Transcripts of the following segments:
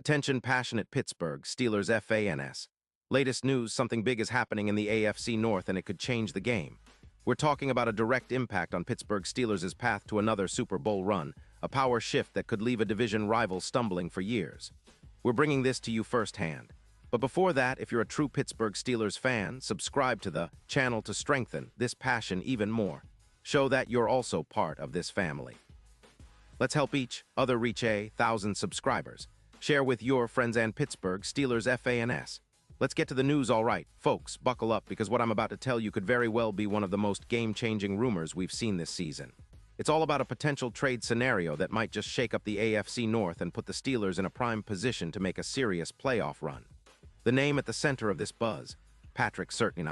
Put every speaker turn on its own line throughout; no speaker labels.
Attention passionate Pittsburgh Steelers fans. Latest news, something big is happening in the AFC North and it could change the game. We're talking about a direct impact on Pittsburgh Steelers' path to another Super Bowl run, a power shift that could leave a division rival stumbling for years. We're bringing this to you firsthand. But before that, if you're a true Pittsburgh Steelers fan, subscribe to the channel to strengthen this passion even more. Show that you're also part of this family. Let's help each other reach 1,000 subscribers. Share with your friends and Pittsburgh Steelers fans. Let's get to the news, all right. Folks, buckle up because what I'm about to tell you could very well be one of the most game-changing rumors we've seen this season. It's all about a potential trade scenario that might just shake up the AFC North and put the Steelers in a prime position to make a serious playoff run. The name at the center of this buzz, Patrick Surtain.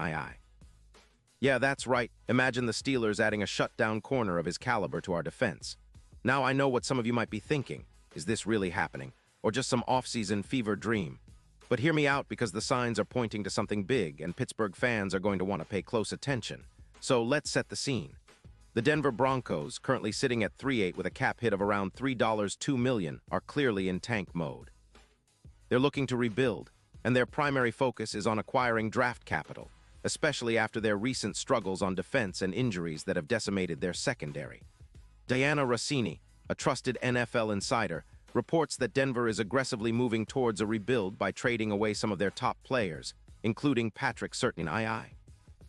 Yeah, that's right. Imagine the Steelers adding a shutdown corner of his caliber to our defense. Now I know what some of you might be thinking. Is this really happening? Or just some off-season fever dream? But hear me out because the signs are pointing to something big and Pittsburgh fans are going to want to pay close attention. So let's set the scene. The Denver Broncos, currently sitting at 3-8 with a cap hit of around $2 million, are clearly in tank mode. They're looking to rebuild, and their primary focus is on acquiring draft capital, especially after their recent struggles on defense and injuries that have decimated their secondary. Diana Rossini, a trusted NFL insider, reports that Denver is aggressively moving towards a rebuild by trading away some of their top players, including Patrick Surtain.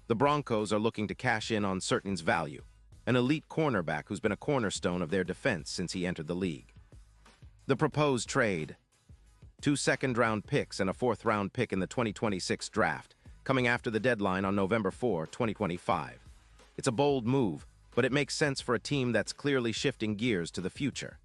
The Broncos are looking to cash in on Surtain's value, an elite cornerback who's been a cornerstone of their defense since he entered the league. The proposed trade: 2 second-round picks and a 4th-round pick in the 2026 draft, coming after the deadline on November 4, 2025. It's a bold move, but it makes sense for a team that's clearly shifting gears to the future.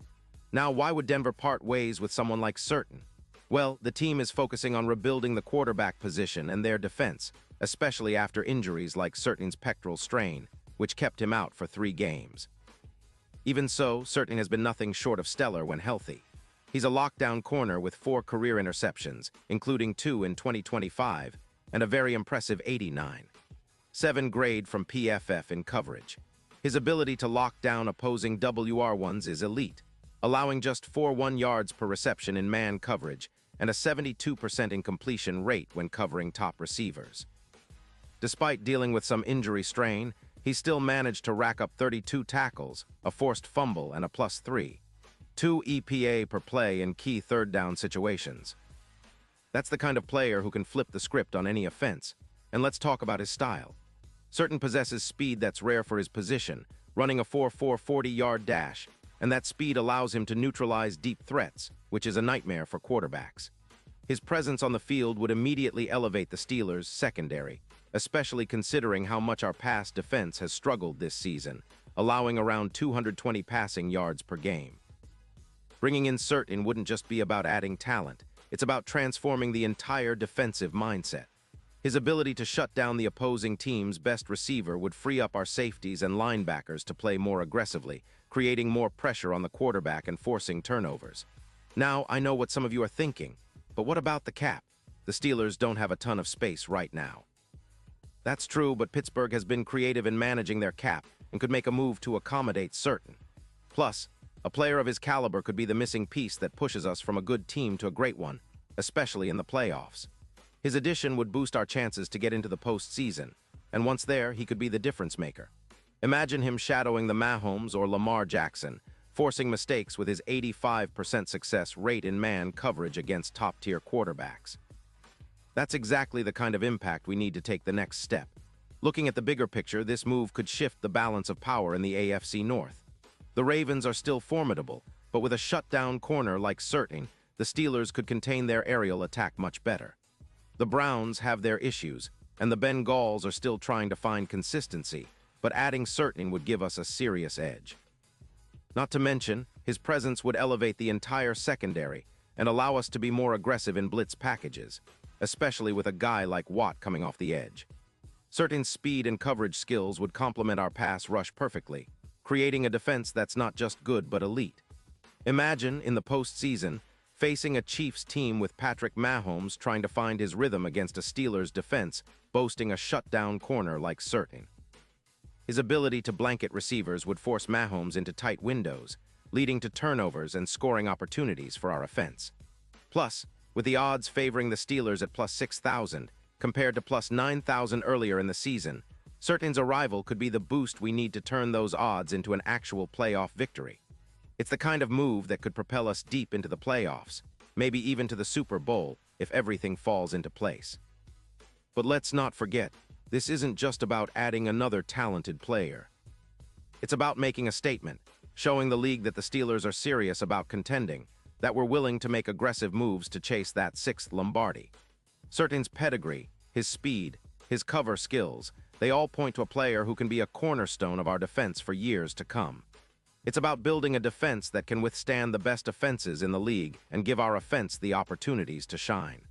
Now, why would Denver part ways with someone like Surtain? Well, the team is focusing on rebuilding the quarterback position and their defense, especially after injuries like Surtain's pectoral strain, which kept him out for 3 games. Even so, Surtain has been nothing short of stellar when healthy. He's a lockdown corner with 4 career interceptions, including 2 in 2025, and a very impressive 89.7 grade from PFF in coverage. His ability to lock down opposing WR1s is elite, allowing just 4.1 yards per reception in man coverage and a 72% incompletion rate when covering top receivers. Despite dealing with some injury strain, he still managed to rack up 32 tackles, a forced fumble, and a +3. 2 EPA per play in key third-down situations. That's the kind of player who can flip the script on any offense. And let's talk about his style. Surtain possesses speed that's rare for his position, running a 4.4 40-yard dash, and that speed allows him to neutralize deep threats, which is a nightmare for quarterbacks. His presence on the field would immediately elevate the Steelers' secondary, especially considering how much our pass defense has struggled this season, allowing around 220 passing yards per game. Bringing in Surtain wouldn't just be about adding talent, it's about transforming the entire defensive mindset. His ability to shut down the opposing team's best receiver would free up our safeties and linebackers to play more aggressively, creating more pressure on the quarterback and forcing turnovers. Now, I know what some of you are thinking, but what about the cap? The Steelers don't have a ton of space right now. That's true, but Pittsburgh has been creative in managing their cap and could make a move to accommodate Surtain. Plus, a player of his caliber could be the missing piece that pushes us from a good team to a great one, especially in the playoffs. His addition would boost our chances to get into the postseason, and once there, he could be the difference maker. Imagine him shadowing the Mahomes or Lamar Jackson, forcing mistakes with his 85% success rate in man coverage against top-tier quarterbacks. That's exactly the kind of impact we need to take the next step. Looking at the bigger picture, this move could shift the balance of power in the AFC North. The Ravens are still formidable, but with a shutdown corner like Surtain, the Steelers could contain their aerial attack much better. The Browns have their issues, and the Bengals are still trying to find consistency, but adding Surtain would give us a serious edge. Not to mention, his presence would elevate the entire secondary and allow us to be more aggressive in blitz packages, especially with a guy like Watt coming off the edge. Surtain's speed and coverage skills would complement our pass rush perfectly, creating a defense that's not just good but elite. Imagine, in the postseason, facing a Chiefs team with Patrick Mahomes trying to find his rhythm against a Steelers defense boasting a shutdown corner like Surtain. His ability to blanket receivers would force Mahomes into tight windows, leading to turnovers and scoring opportunities for our offense. Plus, with the odds favoring the Steelers at plus 6,000, compared to plus 9,000 earlier in the season, Surtain's arrival could be the boost we need to turn those odds into an actual playoff victory. It's the kind of move that could propel us deep into the playoffs, maybe even to the Super Bowl, if everything falls into place. But let's not forget, this isn't just about adding another talented player. It's about making a statement, showing the league that the Steelers are serious about contending, that we're willing to make aggressive moves to chase that sixth Lombardi. Surtain's pedigree, his speed, his cover skills, they all point to a player who can be a cornerstone of our defense for years to come. It's about building a defense that can withstand the best offenses in the league and give our offense the opportunities to shine.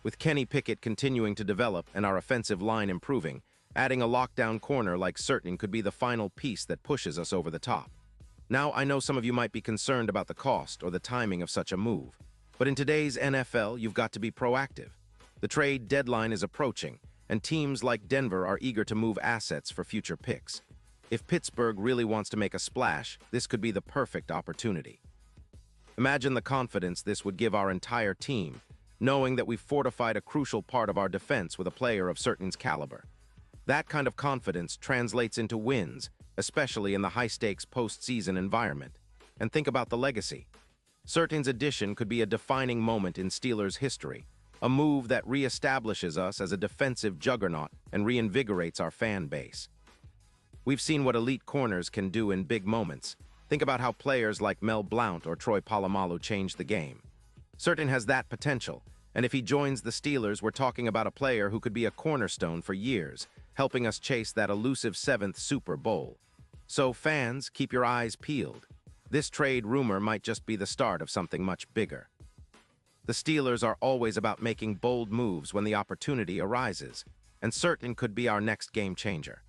With Kenny Pickett continuing to develop and our offensive line improving, adding a lockdown corner like Surtain could be the final piece that pushes us over the top. Now, I know some of you might be concerned about the cost or the timing of such a move, but in today's NFL, you've got to be proactive. The trade deadline is approaching, and teams like Denver are eager to move assets for future picks. If Pittsburgh really wants to make a splash, this could be the perfect opportunity. Imagine the confidence this would give our entire team, knowing that we've fortified a crucial part of our defense with a player of Surtain's caliber. That kind of confidence translates into wins, especially in the high-stakes postseason environment. And think about the legacy. Surtain's addition could be a defining moment in Steelers history, a move that reestablishes us as a defensive juggernaut and reinvigorates our fan base. We've seen what elite corners can do in big moments. Think about how players like Mel Blount or Troy Polamalu changed the game. Surtain has that potential, and if he joins the Steelers, we're talking about a player who could be a cornerstone for years, helping us chase that elusive 7th Super Bowl. So fans, keep your eyes peeled. This trade rumor might just be the start of something much bigger. The Steelers are always about making bold moves when the opportunity arises, and Surtain could be our next game changer.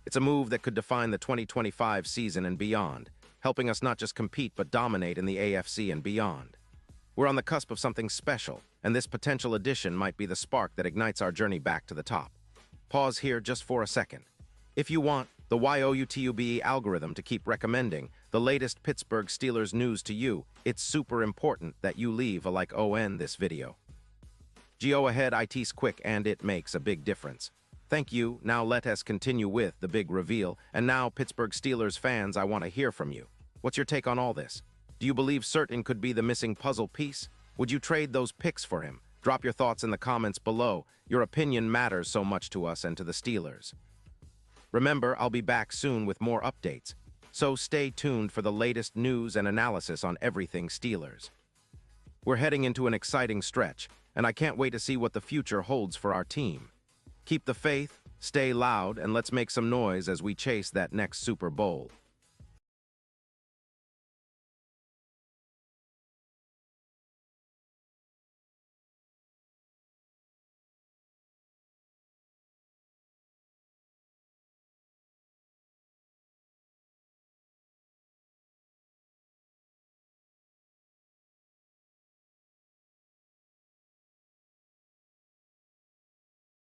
It's a move that could define the 2025 season and beyond, helping us not just compete but dominate in the AFC and beyond. We're on the cusp of something special, and this potential addition might be the spark that ignites our journey back to the top. Pause here just for a second. If you want the YouTube algorithm to keep recommending the latest Pittsburgh Steelers news to you, it's super important that you leave a like on this video. Go ahead, it's quick and it makes a big difference. Thank you. Now let us continue with the big reveal. And now, Pittsburgh Steelers fans, I want to hear from you. What's your take on all this? Do you believe Surtain could be the missing puzzle piece? Would you trade those picks for him? Drop your thoughts in the comments below. Your opinion matters so much to us and to the Steelers. Remember, I'll be back soon with more updates, so stay tuned for the latest news and analysis on everything Steelers. We're heading into an exciting stretch, and I can't wait to see what the future holds for our team. Keep the faith, stay loud, and let's make some noise as we chase that next Super Bowl.